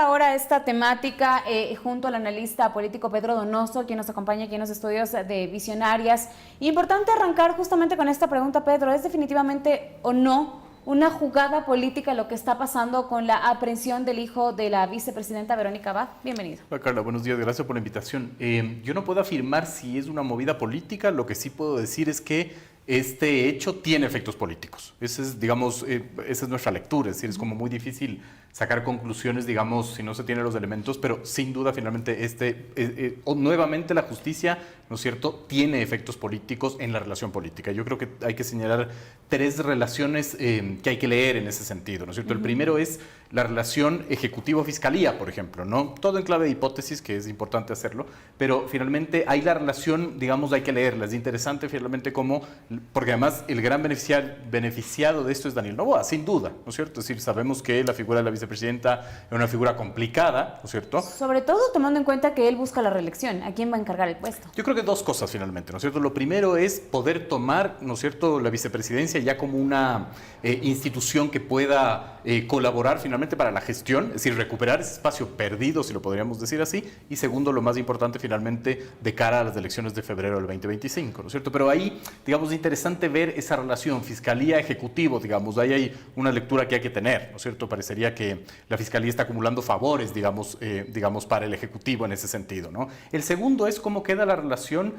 Ahora esta temática junto al analista político Pedro Donoso, quien nos acompaña aquí en los estudios de Visionarias. Importante arrancar justamente con esta pregunta, Pedro, ¿es definitivamente o no una jugada política lo que está pasando con la aprehensión del hijo de la vicepresidenta Verónica Abad? Bienvenido. Hola Carla, buenos días, gracias por la invitación. Yo no puedo afirmar si es una movida política, lo que sí puedo decir es que este hecho tiene efectos políticos. Esa es, digamos, esa es nuestra lectura, es decir, es como muy difícil sacar conclusiones, digamos, si no se tienen los elementos, pero sin duda finalmente nuevamente la justicia, ¿no es cierto?, tiene efectos políticos en la relación política. Yo creo que hay que señalar tres relaciones que hay que leer en ese sentido, ¿no es cierto? El primero es la relación ejecutivo-fiscalía, por ejemplo, ¿no? Todo en clave de hipótesis, que es importante hacerlo, pero finalmente hay la relación, digamos, hay que leerla. Es interesante finalmente cómo, porque además el gran beneficiado de esto es Daniel Noboa, sin duda, ¿no es cierto? Es decir, sabemos que la figura de la vicepresidenta es una figura complicada, ¿no es cierto? Sobre todo tomando en cuenta que él busca la reelección. ¿A quién va a encargar el puesto? Yo creo que dos cosas finalmente, ¿no es cierto? Lo primero es poder tomar, ¿no es cierto?, la vicepresidencia ya como una institución que pueda colaborar finalmente para la gestión, es decir, recuperar ese espacio perdido, si lo podríamos decir así, y segundo, lo más importante finalmente, de cara a las elecciones de febrero del 2025, ¿no es cierto? Pero ahí, digamos, es interesante ver esa relación fiscalía-ejecutivo, digamos, ahí hay una lectura que hay que tener, ¿no es cierto? Parecería que la fiscalía está acumulando favores, digamos, para el ejecutivo en ese sentido, ¿no? El segundo es cómo queda la relación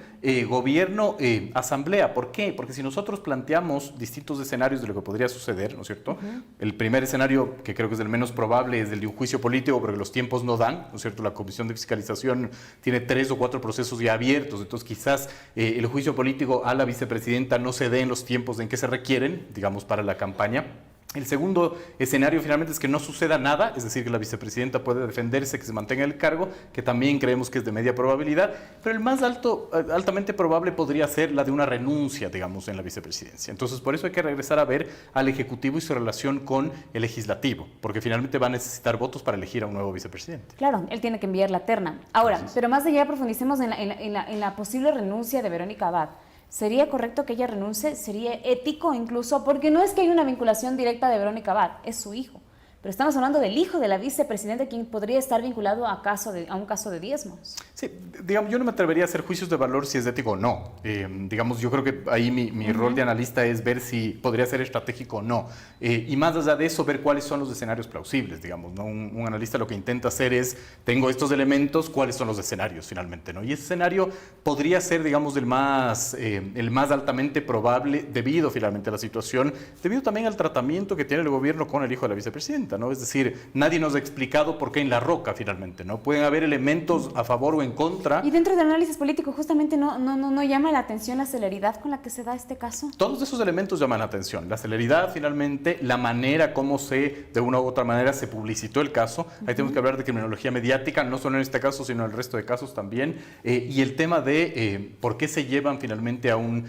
gobierno-asamblea. ¿Por qué? Porque si nosotros planteamos distintos escenarios de lo que podría suceder, ¿no es cierto? El primer escenario, que creo que es el menos probable, es el de un juicio político, porque los tiempos no dan, ¿no es cierto? La Comisión de Fiscalización tiene 3 o 4 procesos ya abiertos, entonces quizás el juicio político a la vicepresidenta no se dé en los tiempos en que se requieren, digamos, para la campaña. El segundo escenario finalmente es que no suceda nada, es decir, que la vicepresidenta puede defenderse, que se mantenga en el cargo, que también creemos que es de media probabilidad, pero el más altamente probable podría ser la de una renuncia, digamos, en la vicepresidencia. Entonces, por eso hay que regresar a ver al Ejecutivo y su relación con el Legislativo, porque finalmente va a necesitar votos para elegir a un nuevo vicepresidente. Claro, él tiene que enviar la terna. Ahora, pero más allá profundicemos en la posible renuncia de Verónica Abad. ¿Sería correcto que ella renuncie? ¿Sería ético incluso? Porque no es que haya una vinculación directa de Verónica Abad, es su hijo. Pero estamos hablando del hijo de la vicepresidenta, quien podría estar vinculado a un caso de diezmos. Sí, digamos, yo no me atrevería a hacer juicios de valor si es ético o no. Digamos, yo creo que ahí mi rol de analista es ver si podría ser estratégico o no. Y más allá de eso, ver cuáles son los escenarios plausibles, digamos, ¿no? Un analista lo que intenta hacer es, tengo estos elementos, ¿cuáles son los escenarios finalmente, ¿no? Y ese escenario podría ser, digamos, el más altamente probable debido finalmente a la situación, debido también al tratamiento que tiene el gobierno con el hijo de la vicepresidenta, ¿no? Es decir, nadie nos ha explicado por qué en La Roca finalmente, ¿no? Pueden haber elementos a favor o en contra. Y dentro del análisis político justamente no llama la atención la celeridad con la que se da este caso. Todos esos elementos llaman la atención. La celeridad finalmente, la manera como de una u otra manera se publicitó el caso. Ahí tenemos que hablar de criminología mediática, no solo en este caso, sino en el resto de casos también. Y el tema de por qué se llevan finalmente a un,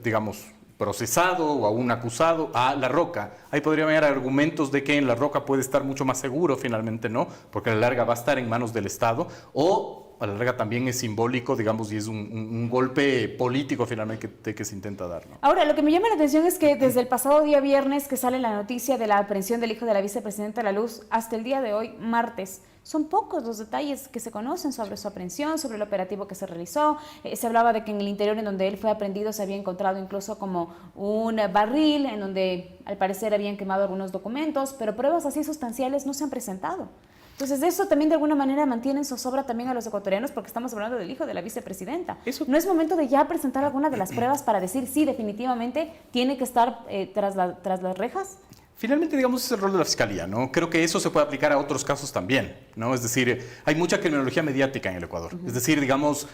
digamos, procesado o a un acusado a La Roca. Ahí podría haber argumentos de que en La Roca puede estar mucho más seguro, finalmente no, porque a la larga va a estar en manos del Estado, o a la larga también es simbólico, digamos, y es un golpe político finalmente que se intenta dar, ¿no? Ahora, lo que me llama la atención es que desde el pasado día viernes que sale la noticia de la aprehensión del hijo de la vicepresidenta a la luz, hasta el día de hoy, martes, son pocos los detalles que se conocen sobre su aprehensión, sobre el operativo que se realizó. Se hablaba de que en el interior en donde él fue aprehendido se había encontrado incluso como un barril en donde al parecer habían quemado algunos documentos, pero pruebas así sustanciales no se han presentado. Entonces eso también de alguna manera mantiene en zozobra también a los ecuatorianos porque estamos hablando del hijo de la vicepresidenta. ¿No es momento de ya presentar alguna de las pruebas para decir sí, definitivamente tiene que estar tras las rejas? Finalmente, digamos, es el rol de la Fiscalía, ¿no? Creo que eso se puede aplicar a otros casos también, ¿no? Es decir, hay mucha criminología mediática en el Ecuador. Es decir, digamos,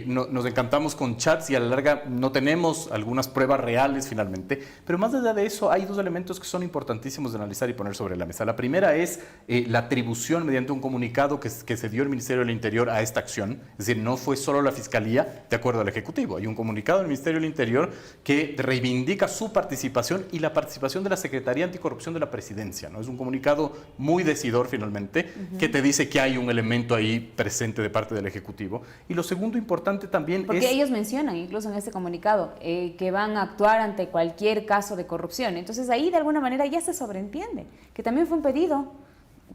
nos encantamos con chats y a la larga no tenemos algunas pruebas reales finalmente, pero más allá de eso hay dos elementos que son importantísimos de analizar y poner sobre la mesa. La primera es la atribución mediante un comunicado que se dio el Ministerio del Interior a esta acción. Es decir, no fue solo la Fiscalía de acuerdo al Ejecutivo. Hay un comunicado del Ministerio del Interior que reivindica su participación y la participación de la Secretaría Anticorrupción de la Presidencia, ¿no? Es un comunicado muy decidor finalmente, que te dice que hay un elemento ahí presente de parte del Ejecutivo. Y lo segundo importante también porque ellos mencionan incluso en este comunicado que van a actuar ante cualquier caso de corrupción. Entonces ahí de alguna manera ya se sobreentiende que también fue un pedido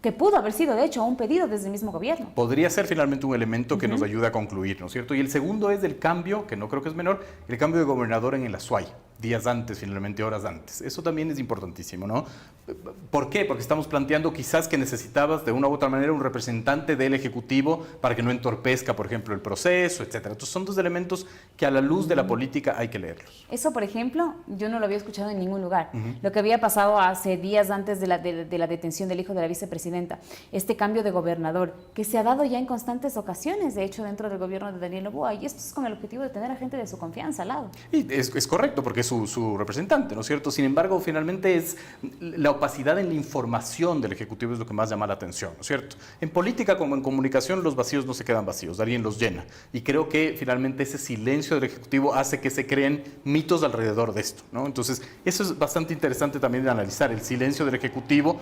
que pudo haber sido, de hecho, un pedido desde el mismo gobierno. Podría ser finalmente un elemento que nos ayude a concluir, ¿no es cierto? Y el segundo es del cambio, que no creo que es menor, el cambio de gobernador en el Azuay, días antes, finalmente horas antes. Eso también es importantísimo, ¿no? ¿Por qué? Porque estamos planteando quizás que necesitabas de una u otra manera un representante del Ejecutivo para que no entorpezca, por ejemplo, el proceso, etcétera. Entonces son dos elementos que a la luz de la política hay que leerlos. Eso, por ejemplo, yo no lo había escuchado en ningún lugar. Lo que había pasado hace días antes de la detención del hijo de la vicepresidenta, este cambio de gobernador, que se ha dado ya en constantes ocasiones, de hecho, dentro del gobierno de Daniel Noboa, y esto es con el objetivo de tener a gente de su confianza al lado. Y es correcto, porque es su representante, ¿no es cierto? Sin embargo, finalmente es la opacidad en la información del Ejecutivo es lo que más llama la atención, ¿no es cierto? En política como en comunicación los vacíos no se quedan vacíos, alguien los llena. Y creo que finalmente ese silencio del Ejecutivo hace que se creen mitos alrededor de esto, ¿no? Entonces, eso es bastante interesante también de analizar, el silencio del Ejecutivo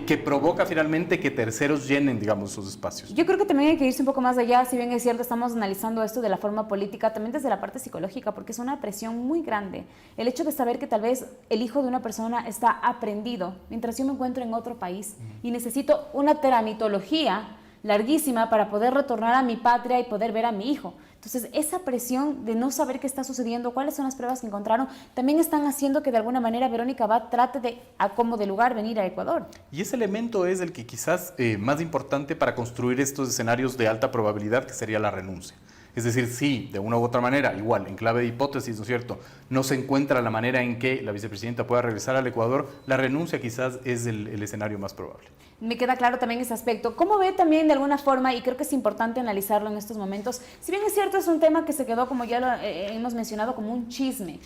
que provoca finalmente que terceros llenen, digamos, esos espacios. Yo creo que también hay que irse un poco más allá, si bien es cierto, estamos analizando esto de la forma política, también desde la parte psicológica, porque es una presión muy grande. El hecho de saber que tal vez el hijo de una persona está aprendido, mientras yo me encuentro en otro país y necesito una tramitología larguísima para poder retornar a mi patria y poder ver a mi hijo. Entonces, esa presión de no saber qué está sucediendo, cuáles son las pruebas que encontraron, también están haciendo que de alguna manera Verónica Abad trate de, a como de lugar, venir a Ecuador. Y ese elemento es el que quizás más importante para construir estos escenarios de alta probabilidad, que sería la renuncia. Es decir, si de una u otra manera, igual, en clave de hipótesis, ¿no es cierto?, no se encuentra la manera en que la vicepresidenta pueda regresar al Ecuador, la renuncia quizás es el escenario más probable. Me queda claro también ese aspecto. ¿Cómo ve también de alguna forma, y creo que es importante analizarlo en estos momentos, si bien es cierto, es un tema que se quedó, como ya lo hemos mencionado, como un chisme,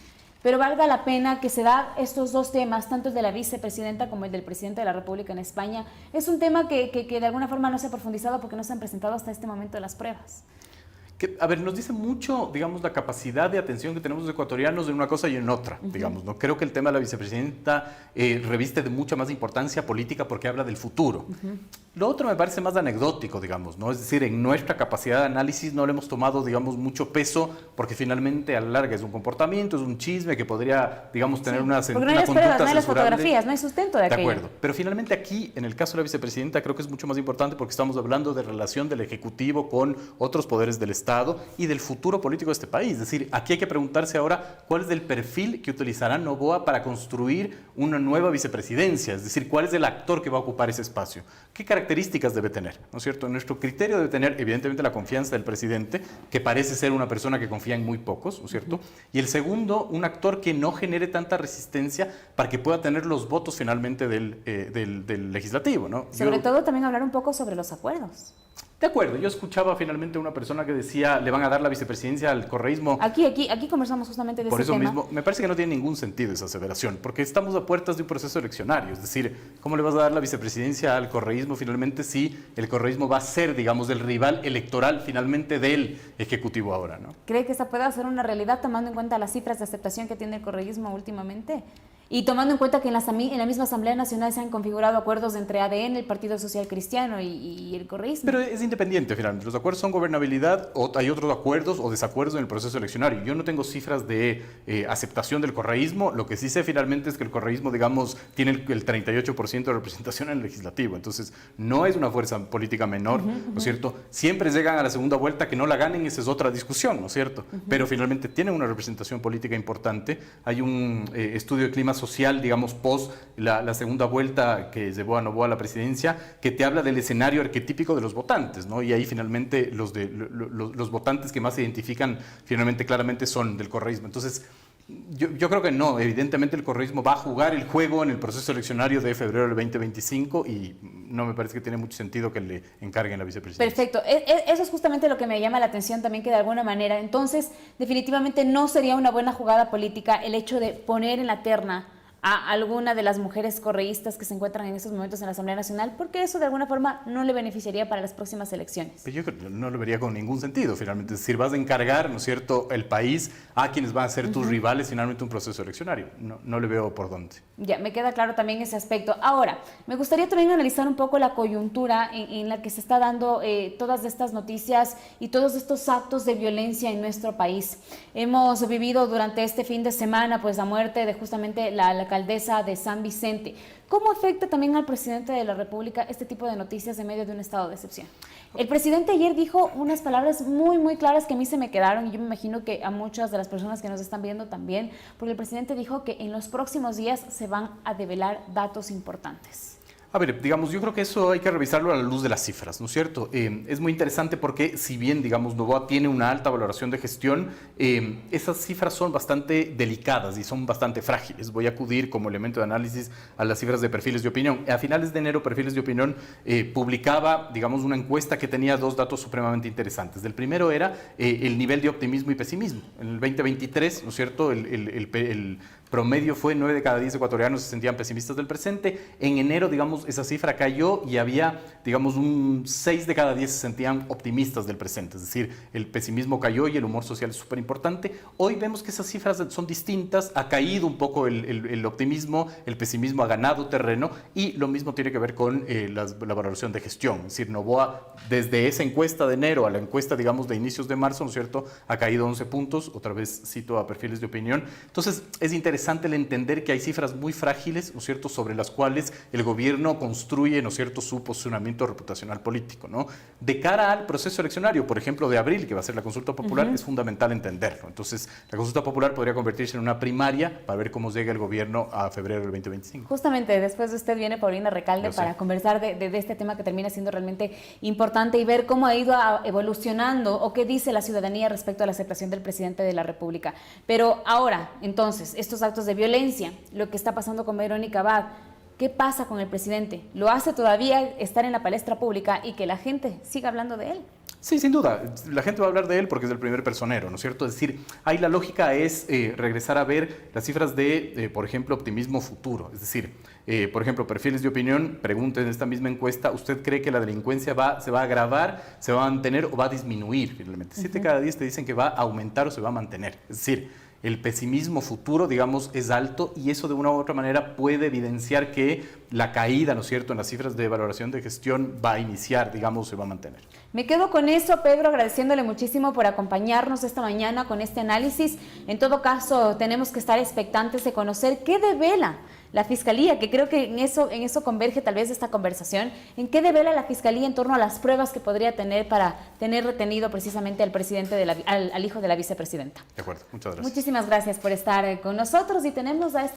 pero valga la pena que se da estos dos temas, tanto el de la vicepresidenta como el del presidente de la República en España? Es un tema que de alguna forma no se ha profundizado porque no se han presentado hasta este momento las pruebas. A ver, nos dice mucho, digamos, la capacidad de atención que tenemos los ecuatorianos en una cosa y en otra, digamos, ¿no? Creo que el tema de la vicepresidenta reviste de mucha más importancia política porque habla del futuro. Lo otro me parece más anecdótico, digamos, ¿no? Es decir, en nuestra capacidad de análisis no le hemos tomado, digamos, mucho peso porque finalmente a la larga es un comportamiento, es un chisme que podría, digamos, tener una porque no hay las pruebas, no hay las fotografías, no hay sustento de aquello. De acuerdo, pero finalmente aquí, en el caso de la vicepresidenta, creo que es mucho más importante porque estamos hablando de relación del Ejecutivo con otros poderes del Estado y del futuro político de este país. Es decir, aquí hay que preguntarse ahora cuál es el perfil que utilizará Noboa para construir una nueva vicepresidencia, es decir, cuál es el actor que va a ocupar ese espacio, qué características debe tener, ¿no es cierto? Nuestro criterio debe tener, evidentemente, la confianza del presidente, que parece ser una persona que confía en muy pocos, ¿no es cierto? Y el segundo, un actor que no genere tanta resistencia para que pueda tener los votos finalmente del legislativo, ¿no? Sobre todo también hablar un poco sobre los acuerdos. De acuerdo, yo escuchaba finalmente una persona que decía, le van a dar la vicepresidencia al correísmo. Aquí conversamos justamente de ese tema. Por eso mismo, me parece que no tiene ningún sentido esa aseveración, porque estamos a puertas de un proceso eleccionario. Es decir, ¿cómo le vas a dar la vicepresidencia al correísmo finalmente si el correísmo va a ser, digamos, el rival electoral finalmente del Ejecutivo ahora, ¿no? ¿Cree que esta pueda ser una realidad tomando en cuenta las cifras de aceptación que tiene el correísmo últimamente? Y tomando en cuenta que en la misma Asamblea Nacional se han configurado acuerdos entre ADN, el Partido Social Cristiano y el correísmo. Pero es independiente, finalmente. Los acuerdos son gobernabilidad, o hay otros acuerdos o desacuerdos en el proceso eleccionario. Yo no tengo cifras de aceptación del correísmo. Lo que sí sé finalmente es que el correísmo, digamos, tiene el 38% de representación en el legislativo. Entonces, no es una fuerza política menor, ¿no es cierto? Siempre llegan a la segunda vuelta, que no la ganen, esa es otra discusión, ¿no es cierto? Pero finalmente tienen una representación política importante. Hay un estudio de clima social, digamos, post la segunda vuelta que llevó a Noboa a la presidencia, que te habla del escenario arquetípico de los votantes, ¿no? Y ahí finalmente los votantes que más se identifican finalmente claramente son del correísmo. Entonces, yo creo que no, evidentemente el correísmo va a jugar el juego en el proceso eleccionario de febrero del 2025 y no me parece que tiene mucho sentido que le encarguen la vicepresidencia. Perfecto, eso es justamente lo que me llama la atención también, que de alguna manera, entonces definitivamente no sería una buena jugada política el hecho de poner en la terna a alguna de las mujeres correístas que se encuentran en estos momentos en la Asamblea Nacional, porque eso de alguna forma no le beneficiaría para las próximas elecciones. Pero yo creo que no lo vería con ningún sentido, finalmente. Es decir, vas a encargar, ¿no es cierto?, el país a quienes van a ser tus rivales finalmente un proceso eleccionario. No le veo por dónde. Ya, me queda claro también ese aspecto. Ahora, me gustaría también analizar un poco la coyuntura en la que se está dando todas estas noticias y todos estos actos de violencia en nuestro país. Hemos vivido durante este fin de semana pues la muerte de justamente la alcaldesa de San Vicente. ¿Cómo afecta también al presidente de la República este tipo de noticias en medio de un estado de excepción? El presidente ayer dijo unas palabras muy claras que a mí se me quedaron y yo me imagino que a muchas de las personas que nos están viendo también, porque el presidente dijo que en los próximos días se van a develar datos importantes. A ver, digamos, yo creo que eso hay que revisarlo a la luz de las cifras, ¿no es cierto? Es muy interesante porque si bien, digamos, Noboa tiene una alta valoración de gestión, esas cifras son bastante delicadas y son bastante frágiles. Voy a acudir como elemento de análisis a las cifras de perfiles de opinión. A finales de enero, Perfiles de Opinión publicaba, digamos, una encuesta que tenía dos datos supremamente interesantes. El primero era el nivel de optimismo y pesimismo. En el 2023, ¿no es cierto?, el promedio fue 9 de cada 10 ecuatorianos se sentían pesimistas del presente. En enero, digamos, esa cifra cayó y había, digamos, un 6 de cada 10 se sentían optimistas del presente. Es decir, el pesimismo cayó y el humor social es súper importante. Hoy vemos que esas cifras son distintas, ha caído un poco el optimismo, el pesimismo ha ganado terreno y lo mismo tiene que ver con la valoración de gestión. Es decir, Noboa, desde esa encuesta de enero a la encuesta, digamos, de inicios de marzo, ¿no es cierto?, ha caído 11 puntos. Otra vez cito a Perfiles de Opinión. Entonces, es interesante el entender que hay cifras muy frágiles, ¿no es cierto?, sobre las cuales el gobierno construye, ¿no es cierto?, su posicionamiento reputacional político, ¿no? De cara al proceso eleccionario, por ejemplo, de abril, que va a ser la consulta popular, es fundamental entenderlo. Entonces, la consulta popular podría convertirse en una primaria para ver cómo llega el gobierno a febrero del 2025. Justamente después de usted viene Paulina Recalde para conversar de este tema que termina siendo realmente importante y ver cómo ha ido evolucionando o qué dice la ciudadanía respecto a la aceptación del presidente de la República. Pero ahora, entonces, estos actos de violencia, lo que está pasando con Verónica Abad, ¿qué pasa con el presidente? ¿Lo hace todavía estar en la palestra pública y que la gente siga hablando de él? Sí, sin duda. La gente va a hablar de él porque es el primer personero, ¿no es cierto? Es decir, ahí la lógica es regresar a ver las cifras de, por ejemplo, optimismo futuro. Es decir, por ejemplo, Perfiles de Opinión, pregunta en esta misma encuesta, ¿usted cree que la delincuencia se va a agravar, se va a mantener o va a disminuir? Finalmente, 7 cada 10 te dicen que va a aumentar o se va a mantener. Es decir, el pesimismo futuro, digamos, es alto y eso de una u otra manera puede evidenciar que la caída, ¿no es cierto?, en las cifras de valoración de gestión va a iniciar, digamos, se va a mantener. Me quedo con eso, Pedro, agradeciéndole muchísimo por acompañarnos esta mañana con este análisis. En todo caso, tenemos que estar expectantes de conocer qué devela la Fiscalía, que creo que en eso converge tal vez esta conversación, en qué devela la Fiscalía en torno a las pruebas que podría tener para tener retenido precisamente al presidente, al hijo de la vicepresidenta. De acuerdo, muchas gracias. Muchísimas gracias por estar con nosotros y tenemos a